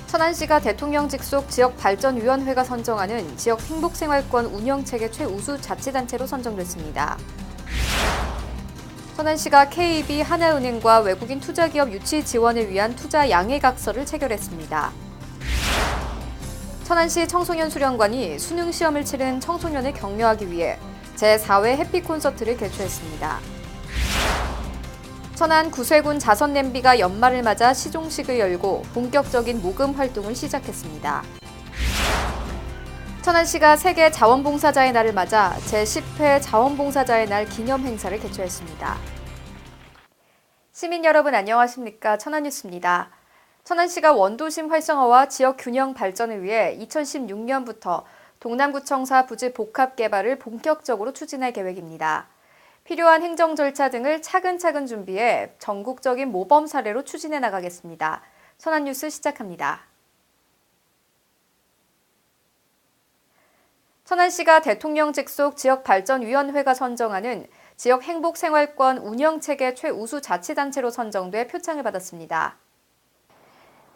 천안시가 대통령 직속 지역발전위원회가 선정하는 지역 행복생활권 운영체계 최우수 자치단체로 선정됐습니다. 천안시가 KB 하나은행과 외국인 투자기업 유치 지원을 위한 투자 양해각서를 체결했습니다. 천안시 청소년 수련관이 수능시험을 치른 청소년을 격려하기 위해 제4회 해피콘서트를 개최했습니다. 천안 구세군 자선냄비가 연말을 맞아 시종식을 열고 본격적인 모금 활동을 시작했습니다. 천안시가 세계 자원봉사자의 날을 맞아 제10회 자원봉사자의 날 기념 행사를 개최했습니다. 시민 여러분 안녕하십니까? 천안뉴스입니다. 천안시가 원도심 활성화와 지역 균형 발전을 위해 2016년부터 동남구청사 부지 복합 개발을 본격적으로 추진할 계획입니다. 필요한 행정 절차 등을 차근차근 준비해 전국적인 모범 사례로 추진해 나가겠습니다. 천안뉴스 시작합니다. 천안시가 대통령 직속 지역발전위원회가 선정하는 지역행복생활권 운영체계 최우수 자치단체로 선정돼 표창을 받았습니다.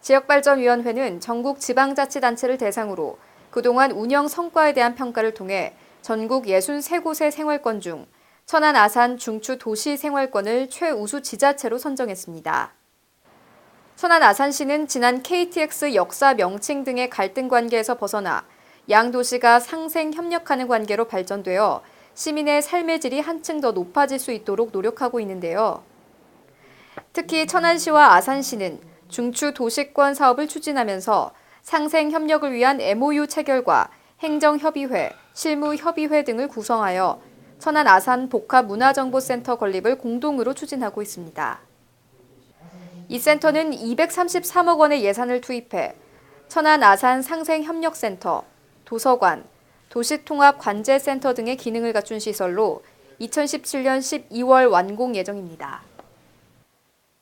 지역발전위원회는 전국 지방자치단체를 대상으로 그동안 운영 성과에 대한 평가를 통해 전국 63곳의 생활권 중 천안 아산 중추 도시 생활권을 최우수 지자체로 선정했습니다. 천안 아산시는 지난 KTX 역사 명칭 등의 갈등 관계에서 벗어나 양 도시가 상생 협력하는 관계로 발전되어 시민의 삶의 질이 한층 더 높아질 수 있도록 노력하고 있는데요. 특히 천안시와 아산시는 중추 도시권 사업을 추진하면서 상생 협력을 위한 MOU 체결과 행정협의회, 실무협의회 등을 구성하여 천안 아산 복합문화정보센터 건립을 공동으로 추진하고 있습니다. 이 센터는 233억 원의 예산을 투입해 천안 아산 상생협력센터, 도서관, 도시통합관제센터 등의 기능을 갖춘 시설로 2017년 12월 완공 예정입니다.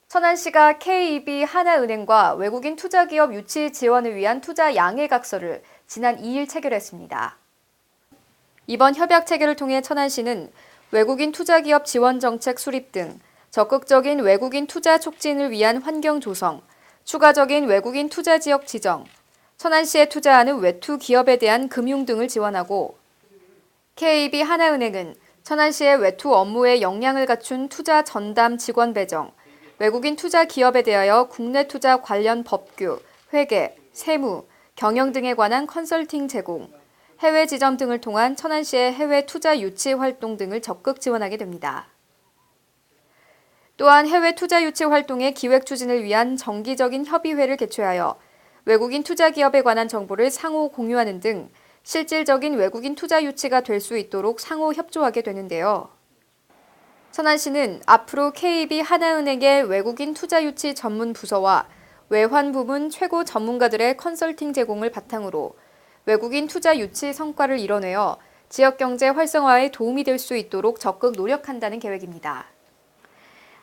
천안시가 KB 하나은행과 외국인 투자기업 유치 지원을 위한 투자 양해각서를 지난 2일 체결했습니다. 이번 협약 체결을 통해 천안시는 외국인 투자기업 지원 정책 수립 등 적극적인 외국인 투자 촉진을 위한 환경 조성, 추가적인 외국인 투자 지역 지정, 천안시에 투자하는 외투 기업에 대한 금융 등을 지원하고 KB 하나은행은 천안시의 외투 업무에 역량을 갖춘 투자 전담 직원 배정, 외국인 투자 기업에 대하여 국내 투자 관련 법규, 회계, 세무, 경영 등에 관한 컨설팅 제공, 해외 지점 등을 통한 천안시의 해외 투자 유치 활동 등을 적극 지원하게 됩니다. 또한 해외 투자 유치 활동의 기획 추진을 위한 정기적인 협의회를 개최하여 외국인 투자 기업에 관한 정보를 상호 공유하는 등 실질적인 외국인 투자 유치가 될 수 있도록 상호 협조하게 되는데요. 천안시는 앞으로 KB 하나은행의 외국인 투자 유치 전문 부서와 외환 부문 최고 전문가들의 컨설팅 제공을 바탕으로 외국인 투자 유치 성과를 이뤄내어 지역경제 활성화에 도움이 될 수 있도록 적극 노력한다는 계획입니다.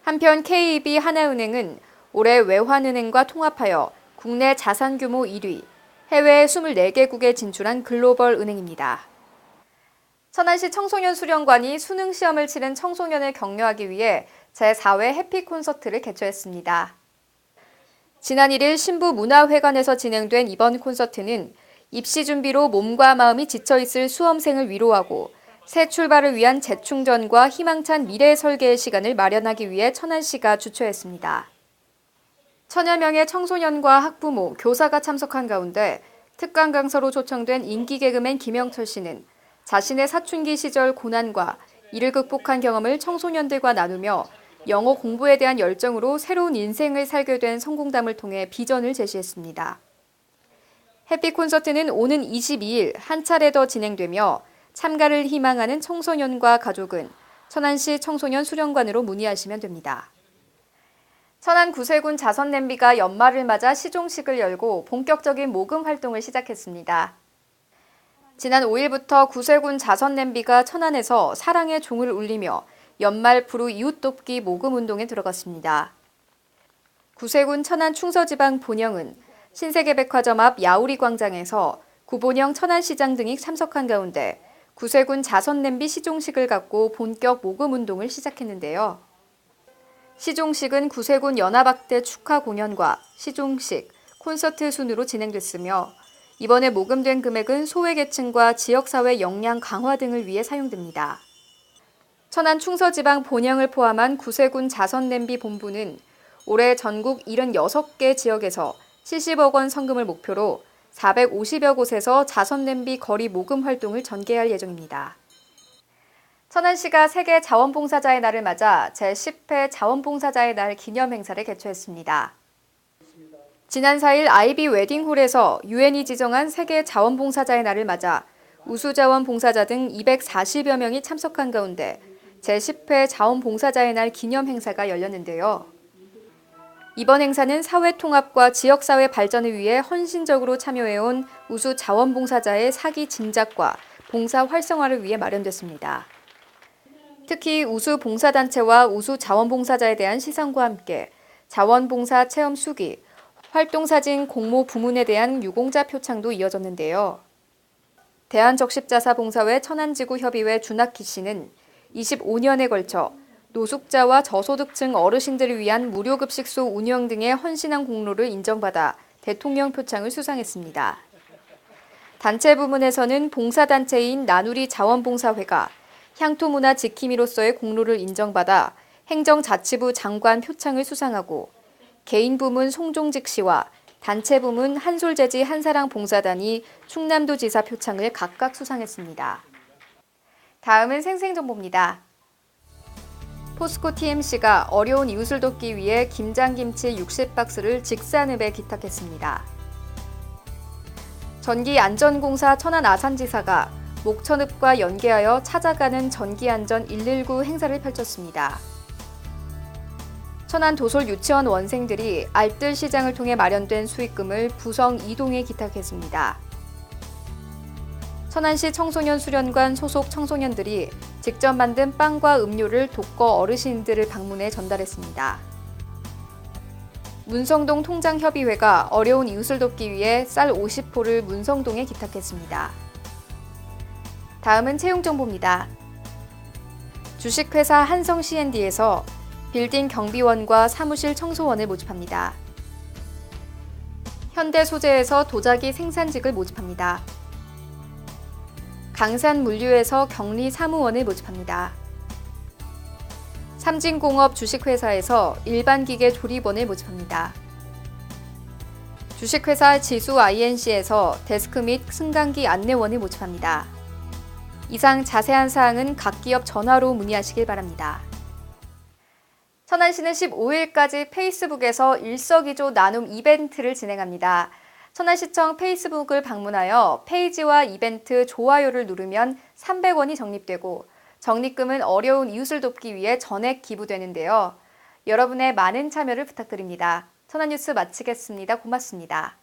한편 KB 하나은행은 올해 외환은행과 통합하여 국내 자산 규모 1위, 해외 24개국에 진출한 글로벌 은행입니다. 천안시 청소년 수련관이 수능시험을 치른 청소년을 격려하기 위해 제4회 해피콘서트를 개최했습니다. 지난 1일 신부문화회관에서 진행된 이번 콘서트는 입시 준비로 몸과 마음이 지쳐있을 수험생을 위로하고 새 출발을 위한 재충전과 희망찬 미래 설계의 시간을 마련하기 위해 천안시가 주최했습니다. 천여 명의 청소년과 학부모, 교사가 참석한 가운데 특강 강사로 초청된 인기 개그맨 김영철 씨는 자신의 사춘기 시절 고난과 이를 극복한 경험을 청소년들과 나누며 영어 공부에 대한 열정으로 새로운 인생을 살게 된 성공담을 통해 비전을 제시했습니다. 해피콘서트는 오는 22일 한 차례 더 진행되며 참가를 희망하는 청소년과 가족은 천안시 청소년 수련관으로 문의하시면 됩니다. 천안 구세군 자선냄비가 연말을 맞아 시종식을 열고 본격적인 모금 활동을 시작했습니다. 지난 5일부터 구세군 자선냄비가 천안에서 사랑의 종을 울리며 연말 부루 이웃 돕기 모금 운동에 들어갔습니다. 구세군 천안 충서지방 본영은 신세계백화점 앞 야우리 광장에서 구본영 천안시장 등이 참석한 가운데 구세군 자선냄비 시종식을 갖고 본격 모금운동을 시작했는데요. 시종식은 구세군 연합악대 축하 공연과 시종식, 콘서트 순으로 진행됐으며 이번에 모금된 금액은 소외계층과 지역사회 역량 강화 등을 위해 사용됩니다. 천안 충서지방 본영을 포함한 구세군 자선냄비 본부는 올해 전국 76개 지역에서 70억 원 성금을 목표로 450여 곳에서 자선냄비 거리 모금 활동을 전개할 예정입니다. 천안시가 세계 자원봉사자의 날을 맞아 제10회 자원봉사자의 날 기념 행사를 개최했습니다. 지난 4일 아이비 웨딩홀에서 유엔이 지정한 세계 자원봉사자의 날을 맞아 우수자원봉사자 등 240여 명이 참석한 가운데 제10회 자원봉사자의 날 기념 행사가 열렸는데요. 이번 행사는 사회 통합과 지역사회 발전을 위해 헌신적으로 참여해온 우수 자원봉사자의 사기 진작과 봉사 활성화를 위해 마련됐습니다. 특히 우수 봉사단체와 우수 자원봉사자에 대한 시상과 함께 자원봉사 체험 수기, 활동사진 공모 부문에 대한 유공자 표창도 이어졌는데요. 대한적십자사봉사회 천안지구협의회 준학기 씨는 25년에 걸쳐 노숙자와 저소득층 어르신들을 위한 무료급식소 운영 등의 헌신한 공로를 인정받아 대통령 표창을 수상했습니다. 단체 부문에서는 봉사단체인 나누리 자원봉사회가 향토문화 지킴이로서의 공로를 인정받아 행정자치부 장관 표창을 수상하고 개인 부문 송종직 씨와 단체 부문 한솔재지 한사랑 봉사단이 충남도지사 표창을 각각 수상했습니다. 다음은 생생정보입니다. 포스코 TMC가 어려운 이웃을 돕기 위해 김장김치 60박스를 직산읍에 기탁했습니다. 전기안전공사 천안 아산지사가 목천읍과 연계하여 찾아가는 전기안전 119 행사를 펼쳤습니다. 천안 도솔 유치원 원생들이 알뜰 시장을 통해 마련된 수익금을 부성 2동에 기탁했습니다. 천안시 청소년 수련관 소속 청소년들이 직접 만든 빵과 음료를 독거 어르신들을 방문해 전달했습니다. 문성동 통장협의회가 어려운 이웃을 돕기 위해 쌀 50포를 문성동에 기탁했습니다. 다음은 채용정보입니다. 주식회사 한성 C&D에서 빌딩 경비원과 사무실 청소원을 모집합니다. 현대 소재에서 도자기 생산직을 모집합니다. 강산물류에서 격리 사무원을 모집합니다. 삼진공업 주식회사에서 일반기계 조립원을 모집합니다. 주식회사 지수 INC에서 데스크 및 승강기 안내원을 모집합니다. 이상 자세한 사항은 각 기업 전화로 문의하시길 바랍니다. 천안시는 15일까지 페이스북에서 일석이조 나눔 이벤트를 진행합니다. 천안시청 페이스북을 방문하여 페이지와 이벤트 좋아요를 누르면 300원이 적립되고 적립금은 어려운 이웃을 돕기 위해 전액 기부되는데요. 여러분의 많은 참여를 부탁드립니다. 천안뉴스 마치겠습니다. 고맙습니다.